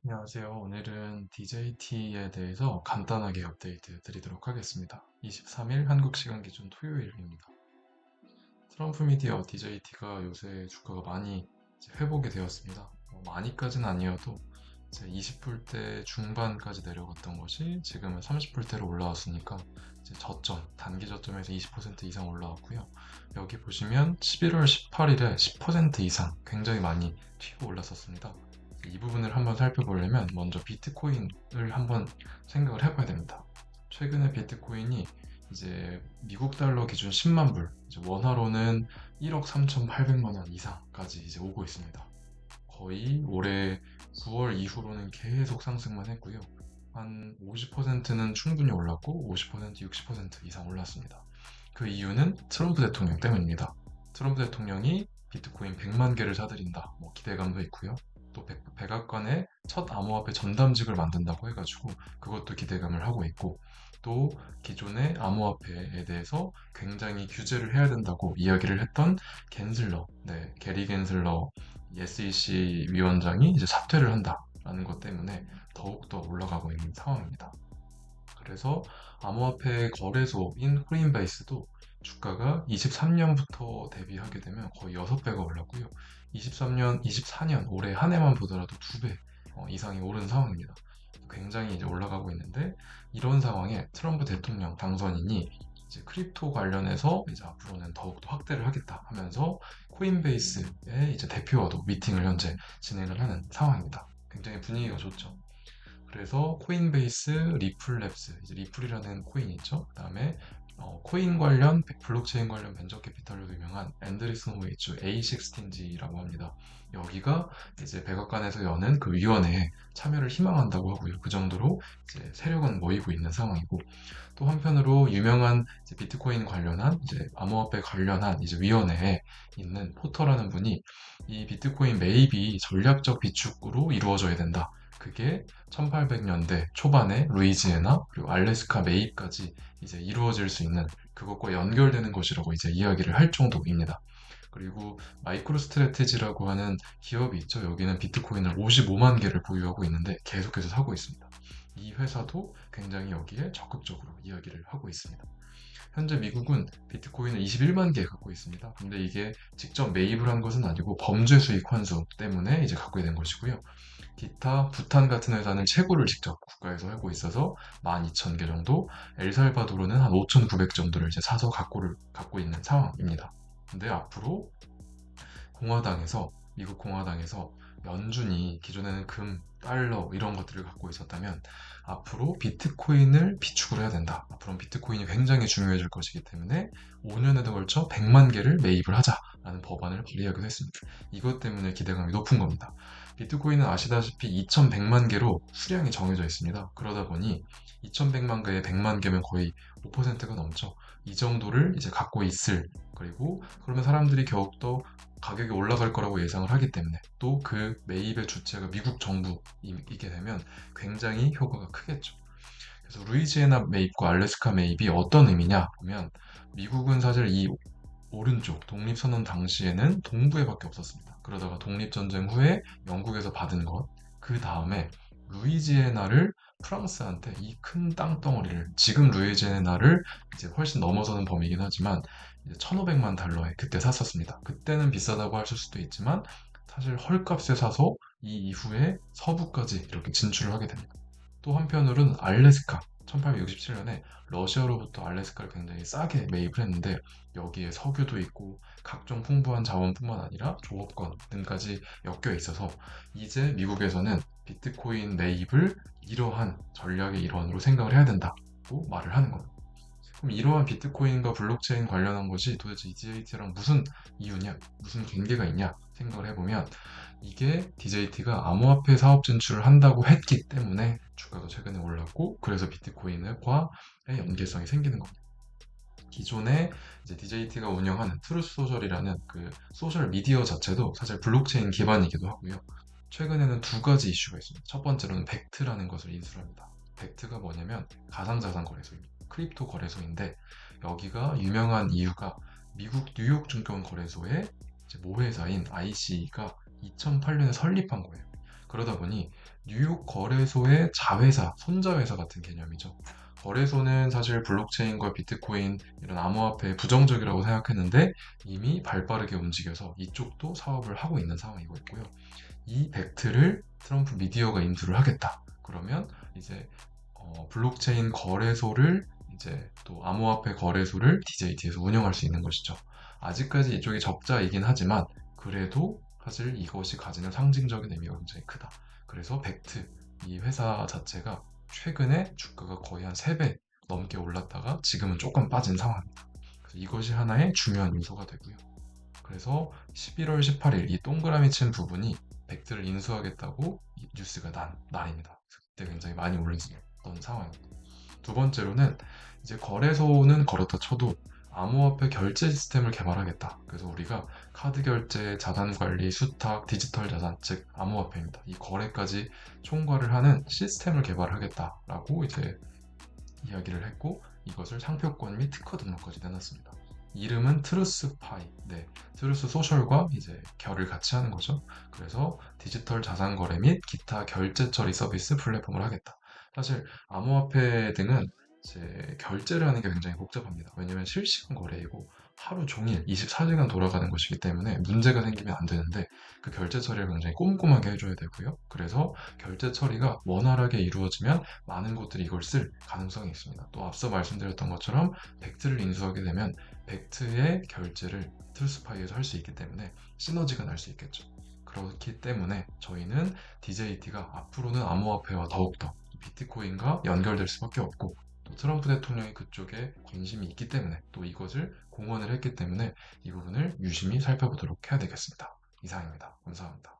안녕하세요. 오늘은 DJT에 대해서 간단하게 업데이트 드리도록 하겠습니다. 23일 한국 시간 기준 토요일입니다. 트럼프 미디어 DJT가 요새 주가가 많이 이제 회복이 되었습니다. 많이까지는 아니어도 이제 20불대 중반까지 내려갔던 것이 지금은 30불대로 올라왔으니까 이제 저점, 단기 저점에서 20% 이상 올라왔고요. 여기 보시면 11월 18일에 10% 이상 굉장히 많이 튀어 올랐었습니다. 이 부분을 한번 살펴보려면 먼저 비트코인을 한번 생각을 해봐야 됩니다. 최근에 비트코인이 이제 미국 달러 기준 10만 불, 이제 원화로는 1억 3,800만 원 이상까지 이제 오고 있습니다. 거의 올해 9월 이후로는 계속 상승만 했고요. 한 50%는 충분히 올랐고 50%, 60% 이상 올랐습니다. 그 이유는 트럼프 대통령 때문입니다. 트럼프 대통령이 비트코인 100만 개를 사들인다. 기대감도 있고요. 또 백악관에 첫 암호화폐 전담직을 만든다고 해가지고 그것도 기대감을 하고 있고 또 기존의 암호화폐에 대해서 굉장히 규제를 해야 된다고 이야기를 했던 겐슬러, 게리 겐슬러 SEC 위원장이 이제 사퇴를 한다라는 것 때문에 더욱더 올라가고 있는 상황입니다. 그래서 암호화폐 거래소인 코인베이스도 주가가 23년부터 대비하게 되면 거의 6배가 올랐고요. 23년, 24년 올해 한 해만 보더라도 2배 이상이 오른 상황입니다. 굉장히 이제 올라가고 있는데 이런 상황에 트럼프 대통령 당선인이 이제 크립토 관련해서 이제 앞으로는 더욱더 확대를 하겠다 하면서 코인베이스의 이제 대표와도 미팅을 현재 진행을 하는 상황입니다. 굉장히 분위기가 좋죠. 그래서 코인베이스, 리플랩스, 이제 리플이라는 코인이 있죠. 그다음에 코인 관련, 블록체인 관련 벤처 캐피탈로도 유명한 앤드리슨 호이츠 A16G라고 합니다. 여기가 이제 백악관에서 여는 그 위원회에 참여를 희망한다고 하고요. 그 정도로 이제 세력은 모이고 있는 상황이고 또 한편으로 유명한 이제 비트코인 관련한 이제 암호화폐 관련한 이제 위원회에 있는 포터라는 분이 이 비트코인 매입이 전략적 비축으로 이루어져야 된다. 그게 1800년대 초반에 루이지애나 그리고 알래스카 매입까지 이제 이루어질 수 있는 그것과 연결되는 것이라고 이제 이야기를 할 정도입니다. 그리고 마이크로 스트래테지라고 하는 기업이 있죠. 여기는 비트코인을 55만 개를 보유하고 있는데 계속해서 사고 있습니다. 이 회사도 굉장히 여기에 적극적으로 이야기를 하고 있습니다. 현재 미국은 비트코인을 21만 개 갖고 있습니다. 근데 이게 직접 매입을 한 것은 아니고 범죄 수익 환수 때문에 이제 갖게 된 것이고요. 기타 부탄 같은 회사는 채굴을 직접 국가에서 하고 있어서 12,000개 정도, 엘살바도르는 한 5,900 정도를 이제 사서 갖고 있는 상황입니다. 근데 앞으로 미국 공화당에서 연준이 기존에는 금, 달러 이런 것들을 갖고 있었다면 앞으로 비트코인을 비축을 해야 된다. 앞으로는 비트코인이 굉장히 중요해질 것이기 때문에 5년에 걸쳐 100만 개를 매입을 하자라는 법안을 발의하기도 했습니다. 이것 때문에 기대감이 높은 겁니다. 비트코인은 아시다시피 2100만 개로 수량이 정해져 있습니다. 그러다 보니 2100만 개에 100만 개면 거의 5%가 넘죠. 이 정도를 이제 갖고 있을 그리고 그러면 사람들이 더욱더 가격이 올라갈 거라고 예상을 하기 때문에 또 그 매입의 주체가 미국 정부이게 되면 굉장히 효과가 크겠죠. 그래서 루이지애나 매입과 알래스카 매입이 어떤 의미냐 보면 미국은 사실 이 오른쪽 독립선언 당시에는 동부에밖에 없었습니다. 그러다가 독립전쟁 후에 영국에서 받은 것, 그 다음에 루이지애나를 프랑스한테 이 큰 땅덩어리를 지금 루이지애나를 이제 훨씬 넘어서는 범위이긴 하지만 이제 1,500만 달러에 그때 샀었습니다. 그때는 비싸다고 하실 수도 있지만 사실 헐값에 사서 이 이후에 서부까지 이렇게 진출을 하게 됩니다. 또 한편으로는 알래스카 1867년에 러시아로부터 알래스카를 굉장히 싸게 매입을 했는데 여기에 석유도 있고 각종 풍부한 자원뿐만 아니라 조업권 등까지 엮여 있어서 이제 미국에서는 비트코인 매입을 이러한 전략의 일환으로 생각을 해야 된다고 말을 하는 겁니다. 그럼 이러한 비트코인과 블록체인 관련한 것이 도대체 DJT랑 무슨 이유냐, 무슨 관계가 있냐 생각을 해보면 이게 DJT가 암호화폐 사업 진출을 한다고 했기 때문에 주가가 최근에 올랐고 그래서 비트코인과의 연계성이 생기는 겁니다. 기존에 이제 DJT가 운영하는 트루스 소셜이라는 그 소셜 미디어 자체도 사실 블록체인 기반이기도 하고요. 최근에는 두 가지 이슈가 있습니다. 첫 번째로는 벡트라는 것을 인수합니다. 벡트가 뭐냐면 가상자산 거래소입니다. 크립토 거래소인데 여기가 유명한 이유가 미국 뉴욕 증권 거래소의 모회사인 IC가 2008년에 설립한 거예요. 그러다 보니 뉴욕 거래소의 자회사, 손자회사 같은 개념이죠. 거래소는 사실 블록체인과 비트코인 이런 암호화폐에 부정적이라고 생각했는데 이미 발빠르게 움직여서 이쪽도 사업을 하고 있는 상황이고 있고요. 이 벡트를 트럼프 미디어가 인수를 하겠다. 그러면 이제 블록체인 거래소를 이제 또 암호화폐 거래소를 DJT에서 운영할 수 있는 것이죠. 아직까지 이쪽이 적자이긴 하지만 그래도 사실 이것이 가지는 상징적인 의미가 굉장히 크다. 그래서 벡트 이 회사 자체가 최근에 주가가 거의 한 3배 넘게 올랐다가 지금은 조금 빠진 상황입니다. 그래서 이것이 하나의 중요한 요소가 되고요. 그래서 11월 18일 이 동그라미 친 부분이 벡트를 인수하겠다고 뉴스가 난 날입니다. 그때 굉장히 많이 올랐던 상황입니다. 두 번째로는 이제 거래소는 그렇다 쳐도 암호화폐 결제 시스템을 개발하겠다. 그래서 우리가 카드 결제, 자산 관리, 수탁, 디지털 자산, 즉 암호화폐입니다. 이 거래까지 총괄을 하는 시스템을 개발하겠다라고 이제 이야기를 했고 이것을 상표권 및 특허 등록까지 내놨습니다. 이름은 트루스파이, 네, 트루스 소셜과 이제 결을 같이 하는 거죠. 그래서 디지털 자산 거래 및 기타 결제 처리 서비스 플랫폼을 하겠다. 사실 암호화폐 등은 이제 결제를 하는 게 굉장히 복잡합니다. 왜냐면 실시간 거래이고 하루 종일 24시간 돌아가는 것이기 때문에 문제가 생기면 안 되는데 그 결제 처리를 굉장히 꼼꼼하게 해줘야 되고요. 그래서 결제 처리가 원활하게 이루어지면 많은 곳들이 이걸 쓸 가능성이 있습니다. 또 앞서 말씀드렸던 것처럼 벡트를 인수하게 되면 벡트의 결제를 트루스파이에서 할 수 있기 때문에 시너지가 날 수 있겠죠. 그렇기 때문에 저희는 DJT가 앞으로는 암호화폐와 더욱더 비트코인과 연결될 수밖에 없고 또 트럼프 대통령이 그쪽에 관심이 있기 때문에 또 이것을 공언을 했기 때문에 이 부분을 유심히 살펴보도록 해야 되겠습니다. 이상입니다. 감사합니다.